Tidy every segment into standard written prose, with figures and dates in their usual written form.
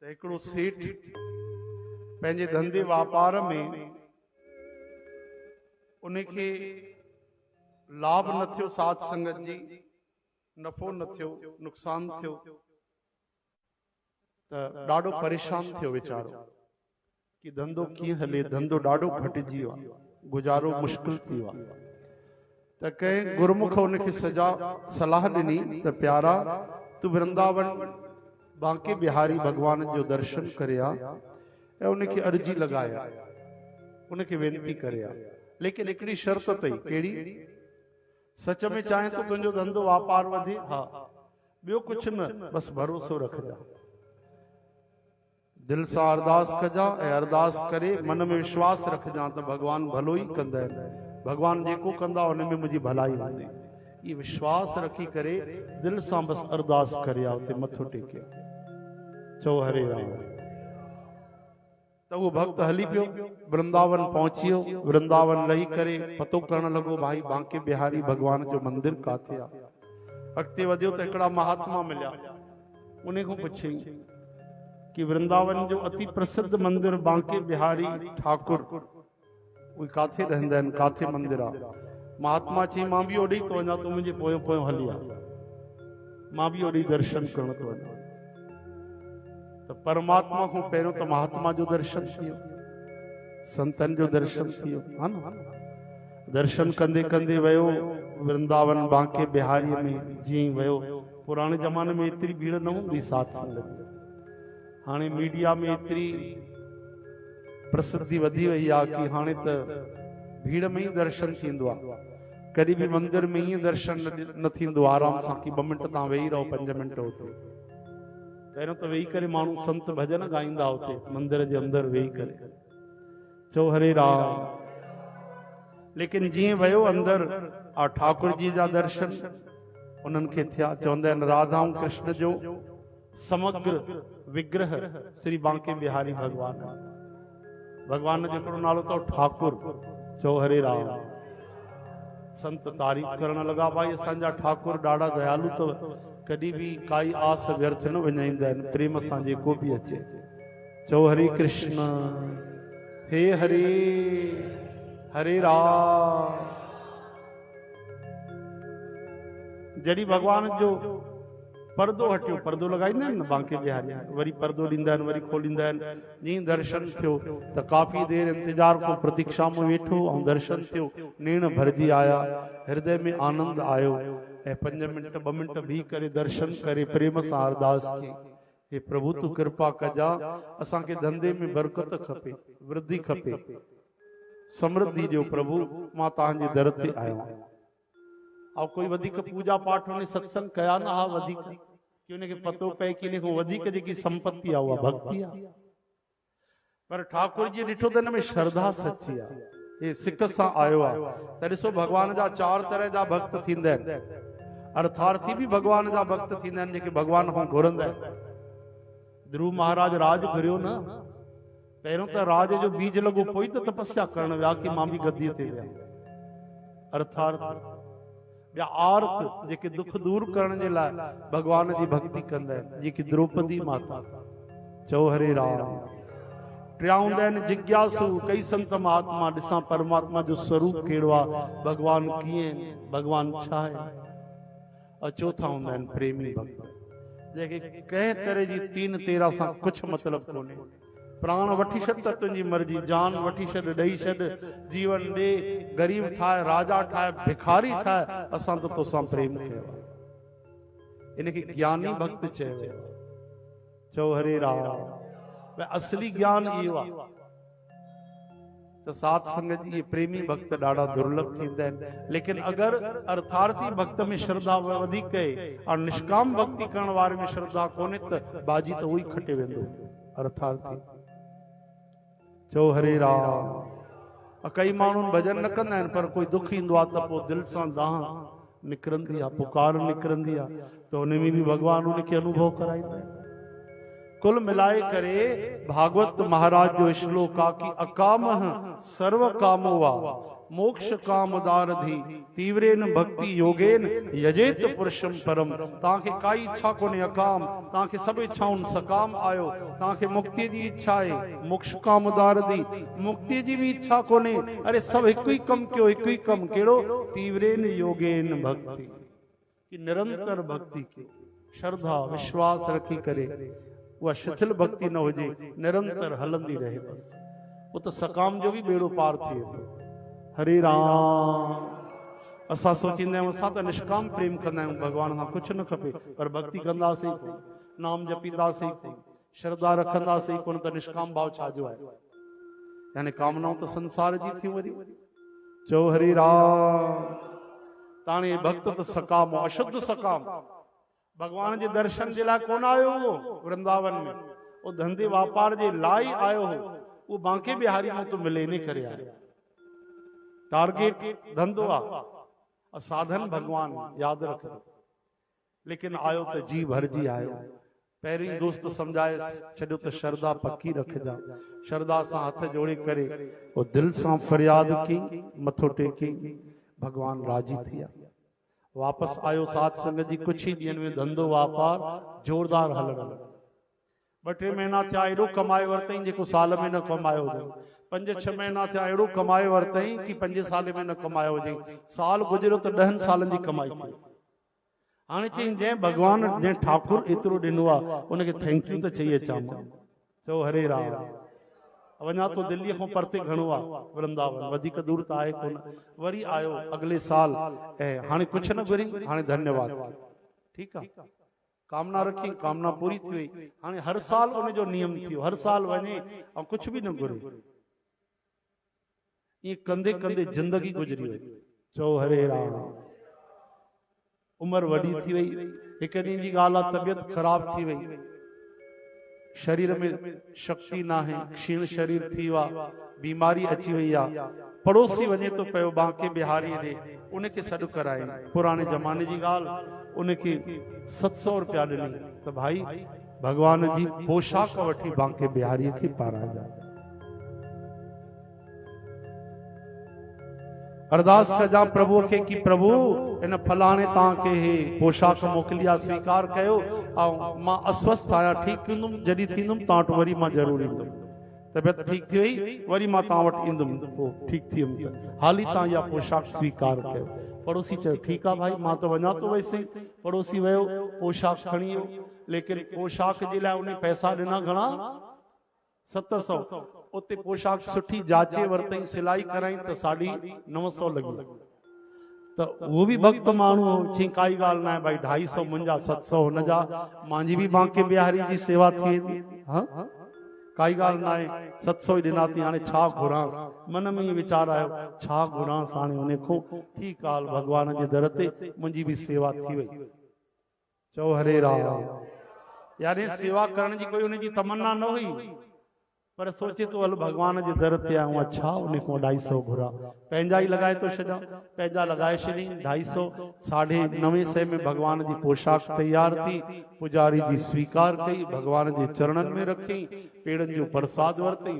त हिकिड़ो सेठ पंहिंजे धंधे वापार में उनखे लाभ न थियो, साध संगत जी नफ़ो न थियो, नुक़सान थियो, त ॾाढो परेशान थियो वीचारो कि धंधो कीअं हले। धंधो ॾाढो घटिजी वियो आहे, गुज़ारो मुश्किल थी वियो आहे। त कंहिं गुरमुख उनखे सलाह ॾिनी त प्यारा तू वृंदावन बांके बिहारी भगवान जो दर्शन करे आ ऐं उनखे अर्जी लगाया, उनखे वेनती करे आ, लेकिन हिकिड़ी शर्त अथई। कहिड़ी? सच में चाहे तो तुंहिंजो धंधो वापार वधे, हा, ॿियो कुझु न, बस भरोसो रखजा, दिल सां अरदास कजा ऐं अरदास करे मन में विश्वास रखजा त भगवान भलो ई कंदा आहिनि, भगवान जेको कंदा उन में मुंहिंजी भलाई हूंदी। ये विश्वास रखी करे दिल सां बस अरदास करे आ, उते मथो टेके चओ हरे राम। तो वो भक्त हली पियो, वृंदावन पहुंची वियो। वृंदावन रही करे पतो करण लॻो भाई बांके बिहारी भगवान जो मंदिर काथे आ। अॻिते वधियो त हिकिड़ा महात्मा मिलिया, उन खां पुछियईं कि वृंदावन जो अति प्रसिद्ध मंदिर बांके बिहारी ठाकुर उहे काथे रहंदा आहिनि, काथे मंदिर आ। महात्मा चई मां बि ओॾे तो वञा, तूं मुंहिंजे पोयों पोयों हली आ, मां बि ओॾे दर्शन करण तो वञा। तो परमात्मा को पहिरियों तो महात्मा जो दर्शन थियो, संतन जो दर्शन थियो, हा न। दर्शन कंदे कंदे वयो वृंदावन बांके बिहारी में। जीअं वयो, पुराने जमाने में एतिरी भीड़ न हूंदी साध संगत, हाणे मीडिया में एतिरी प्रसिद्धि वधी वई आहे कि हाणे त भीड़ में ही दर्शन थींदो आहे। कॾहिं बि मंदिर में ही दर्शन न थींदो आराम सां कि 2 मिंट तव्हां वेही रहो, 5 मिंट हुते। पहिरियों त वेही करे माण्हू संत भजन गाईंदा हुते मंदिर जे अंदर वेही करे, चओ हरे राम। लेकिन जीअं वयो अंदर आ ठाकुर जी जा दर्शन उन्हनि खे थिया। चवंदा आहिनि राधा ऐं कृष्ण जो समग्र विग्रह श्री बांके बिहारी भगवान। भगवान जो हिकिड़ो नालो अथव ठाकुर, चओ हरे राम। संत तारीफ़ करण लॻा, भाई असांजा ठाकुर ॾाढा दयालु अथव, कॾहिं बि काई आस व्यर्थ न विञाईंदा आहिनि, प्रेम सां जेको बि अचे। चओ हरे कृष्ण, हे हरे, हरे राम। जॾहिं भगवान जो पर्दो हटियो, पर्दो लगाईंदा आहिनि न बांके बिहारी, वरी पर्दो ॾींदा आहिनि, वरी खोलींदा आहिनि। जीअं दर्शन थियो त काफ़ी देर इंतजार को प्रतीक्षा में वेठो ऐं दर्शन थियो, नेण भरजी आया, हृदय में आनंद आयो ऐं 5 मिंट 2 मिंट भी करे दर्शन करे प्रेम सां अरदास की, हे प्रभु तू कृपा कजा, असांखे धंधे में बरकत खपे, वृद्धि खपे, समृद्धि जो प्रभु, मां तव्हांजे दर ते आयो आहियां। और कोई वधिक पूजा पाठ में सत्संग कया न हा, वधिक कि उनखे पतो पए कि इनखां वधिक जेकी संपत्ति आहे उहा भक्ति आहे। पर ठाकुर जी ॾिठो त हिन में श्रद्धा सची आहे, हे सिक सां आयो आहे। त ॾिसो भगवान जा 4 तरह जा भक्त थींदा आहिनि। अर्थार्थी भी भगवान जा भक्त थींदा आहिनि, जेके भगवान खां घुरंदा आहिनि। ध्रुव महाराज राज घुरियो न, पहिरियों त राज जो बीज लॻो, पोइ त तपस्या करण विया कि मां बि गद्दीअ ते विया। अर्थार्थ या आर्त जेके दुख दूर करण जे लाइ भगवान जी भक्ति कंदा आहिनि, जेकी द्रौपदी माता, चओ हरे राम। टियां हूंदा आहिनि जिज्ञासु, कई संत महात्मा ॾिसां परमात्मा जो स्वरूप कहिड़ो आहे, भगवान कीअं, भगवान छा आहे। और चौथा हूंदा आहिनि प्रेमी भक्त, जेके कंहिं तरह जी 3 तेरा सां कुछ मतलब कोन्हे। प्राण वठी छॾ त तुंहिंजी मर्जी, जान वठी छॾ, ॾेई छॾ, जीवन ॾे, गरीब ठाहे, राजा ठाहे, भिखारी ठाहे, असां त तोसां प्रेम कयो आहे। इनखे ज्ञानी भक्त चयो। चओ हरे राम। असली ज्ञान इहो आहे। त साध संगत जी प्रेमी भक्त ॾाढा दुर्लभ थींदा आहिनि। लेकिन अगर अर्थार्थी भक्त में श्रद्धा वधीक आहे और निष्काम भक्ति करण वारे में श्रद्धा कोन्हे त बाजी त उही खटे वेंदो अर्थार्थी। चओ हरे राम। कई माण्हू भजन न कंदा आहिनि, पर कोई दुख ईंदो आहे त पोइ दिलि सां दाह निकिरंदी आहे, पुकार निकिरंदी आहे, त उन में बि भगवान उनखे अनुभव कराईंदा आहिनि। कुल मिलाए करे भागवत महाराज जो श्लोक आहे कि अकामः सर्व कामो वा मोक्ष कामदारधि तीव्रेन भक्ति योगेन यजेत पुरुषम परम। ताके काई इच्छा कोने अकाम, ताके सब इच्छाउन सकाम आयो। ताके मुक्ति जी इच्छा है, मोक्ष कामदारधि मुक्ति जी भी इच्छा कोने। अरे सब एक ही कम क्यों, एक ही कम केड़ो तीव्रेन योगेन भक्ति, कि निरंतर भक्ति की श्रद्धा विश्वास रखी करे, वह शिथिल भक्ति न हो जे, निरंतर हलंदी रहे बस। वो तो सकाम जो भी बेड़ो पार थिए थो। हरे राम। असां सोचींदा आहियूं असां त निष्काम प्रेम कंदा आहियूं, भगवान खां कुझु न खपे, पर भक्ति कंदासीं कोन, नाम जपींदासीं कोन, श्रद्धा रखंदासीं कोन, त निष्काम भाव छाजो आहे? यानी कामनाऊं त संसार जी थियूं वरी। चओ हरे राम। ताणे भक्त त सकाम, अशुद्ध सकाम, भगवान जे दर्शन जे लाइ कोन आयो हो वृंदावन में, वो धंधे वापार जे लाइ आयो हो। वो बांके बिहारी में तो मिले नहीं करे आयो। टारगेट धंधो आ, साधन भगवान याद रखो। लेकिन आयो तो जी भर जी आयो। पहिरीं दोस्त समझाए छॾियो त श्रद्धा पक्की रखजा, श्रद्धा सां हथ जोड़े करे वो दिल सां फरियाद की, मथो टेकी, भगवान राजी थिया। वापस आयो साथ संगत जी। कुछ ही ॾींहनि में धंधो वापार जोरदार हलण लॻो। 2-3 महीना थिया एॾो कमाए वरितई जेको साल में न कमायो हुजे। 5-6 महीना थिया एॾो कमाए वरितई कि 5 साल में न कमायो हुजे। साल गुजरियो त 10 सालनि जी कमाई थी। हाणे चई जंहिं भगवान जंहिं ठाकुर एतिरो ॾिनो आहे उनखे थैंक यू त चई अचां मां। चओ हरे राम। वञा तो दिल्लीअ खां परते घणो आहे वृंदावन, वधीक दूर त आहे कोन। वरी आयो अगले साल ऐं हाणे कुझु न घुरी, हाणे धन्यवाद। ठीकु आहे, कामना रखी, कामना पूरी थी वई। हाणे हर साल उनजो नियम थियो, हर साल वञे ऐं कुझु बि न घुरे। ये कंदे कंदे जिंदगी गुजरी वई। चओ हरे राम। उम्र वडी थी वई। एक ॾींहं जी ॻाल्हि आहे, तबियत ख़राब थी वई, शरीर में शक्ति ना है, क्षीण शरीर थी वा, बीमारी अची वई आहे। पड़ोसी वञे तो पियो बांके बिहारी ॾे, उनखे सॾु कराए। पुराने ज़माने जी ॻाल्हि, उनखे 700 रुपया ॾिनी त भाई भगवान जी पोशाक वठी बांके बिहारी खे पाराइजा। अरदास कजा प्रभु के कि प्रभु इन फलाणे तव्हांखे हे पोशाक मोकिली आहे, स्वीकार कयो। ऐं मां अस्वस्थ आहियां, ठीक थींदुमि जॾहिं थींदुमि तव्हां वटि वरी मां ज़रूर ईंदुमि। तबियत ठीक थी वई, वरी मां तव्हां वटि ईंदुमि, पोइ ठीक थी वियुमि। हाली तव्हां इहा पोशाक स्वीकार कयो। पड़ोसी चयो ठीकु आहे भाई, मां त वञा थो वैसे। पड़ोसी वियो, पोशाक खणी वियो, लेकिन पोशाक जे लाइ उन पैसा ॾिना घणा? 700। उते पोशाक सुठी जाचे वरतई, सिलाई कराई त 950 लॻी। त वो भी भक्त माण्हू हो। चई काई ॻाल्हि न आहे भाई, 250 मुंहिंजा, 700 हुनजा, मुंहिंजी बि बांके बिहारी जी सेवा थी वेंदी। हाँ काई ॻाल्हि न आहे, 700 ई ॾिना थी, हाणे छा घुरांसि? मन में ई वीचार आयो, छा घुरांसि हाणे उन खां? ठीकु आहे, भगवान जे दर ते मुंहिंजी बि सेवा थी वई। चओ हरे राम। यानी सेवा करण जी कोई उनजी तमन्ना न हुई, पर सोचे तो हल भगवान जे दर ते आऊं, अच्छा उन को 250 घुरा, पंहिंजा ई लगाए तो छॾा। पंहिंजा लगाए छॾी 250, 950 में भगवान जी पोशाक तैयार थी। पुजारी जी स्वीकार कई, भगवान जे चरणन में रखी, पेड़न जो प्रसाद वरतई,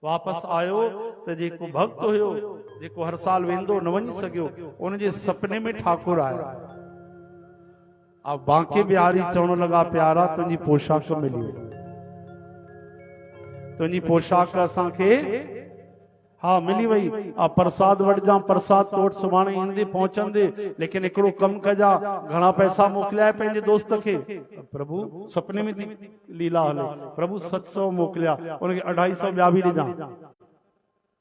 वापस आयो त जेको भक्त हुयो, जेको हर साल वेंदो न वञी सघियो, उन जे सपने में ठाकुर आया। अब बांके बिहारी चवण लगा, प्यारा तुंहिंजी पोशाक मिली वई, तुझी पोशाक असांखे हाँ मिली वई। प्रसाद वठजा, प्रसाद तोड़ सुभाणे ईंदे पहुचंदे, लेकिन एकड़ो कम कजा, घणा पैसा मोकिलिया पंहिंजे दोस्त के? प्रभु सपने में थी लीला हले, प्रभु 700 मोकिलिया, उनखे 250 ॿिया बि ॾिजां।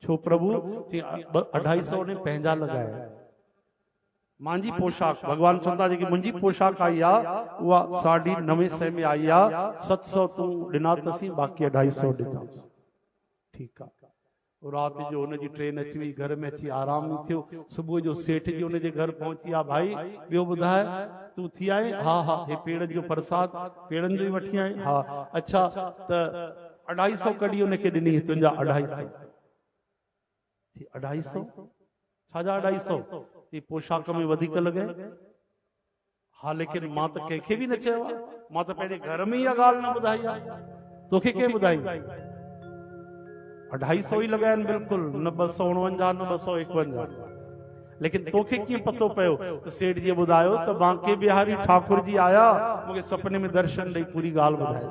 छो प्रभु? 250 ने पंहिंजा लगाया। मांजी पोशाक, भगवान चवंदा जेकी मुंहिंजी पोशाक आई आहे उहा 950 में आई आहे, 700 तूं ॾिना अथसीं, बाक़ी 250 ॾिजां। ठीकु आहे। रात जो उनजी ट्रेन अची वई, घर में अची आराम न थियो। सुबुह जो सेठ जी उनजे घर पहुची आहे, भाई ॿियो ॿुधाए तूं थी आए? हा हा, हे पेड़ जो प्रसाद पेड़नि जो ई वठी आए? हा। अच्छा त 250 कढी उनखे ॾिनी, तुंहिंजा 250। 250 छाजा 250? पोशाक में वधिक लगे। हाँ लेकिन मां त कंहिंखे बि न चयो आहे, मां त पंहिंजे घर में इहा ॻाल्हि न ॿुधाई आहे, तोखे कंहिं ॿुधाई? 250 ही लॻाइनि बिल्कुल, न 249 न 251। लेकिन तोखे कीअं पतो पियो? त सेठ जी ॿुधायो त बांके बिहारी ठाकुर जी आया, मूंखे सुपने में दर्शन ॾेई पूरी ॻाल्हि ॿुधाई।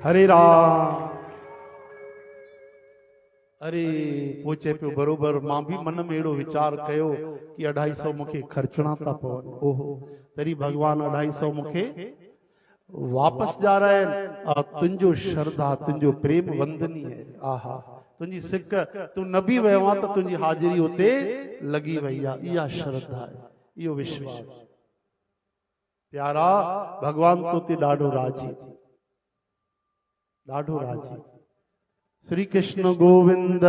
हरे राम। अरे पोइ चए पियो बरोबर, मां बि मन में अहिड़ो वीचार कयो कि 250 मूंखे ख़र्चणा था पवनि। ओहो, तरी भगवान 250 मूंखे वापस ॾियाराइनि। तुंहिंजो श्रद्धा, तुंहिंजो प्रेम वंदनीय है। आहा, तुंहिंजी सिक, तूं न बि वियो आहे त तुंहिंजी हाज़िरी उते लॻी वई आहे। इहा श्रद्धा आहे, इहो विश्वास। प्यारा, भगवान तो ते ॾाढो राजी, ॾाढो राजी। श्री कृष्ण गोविंद।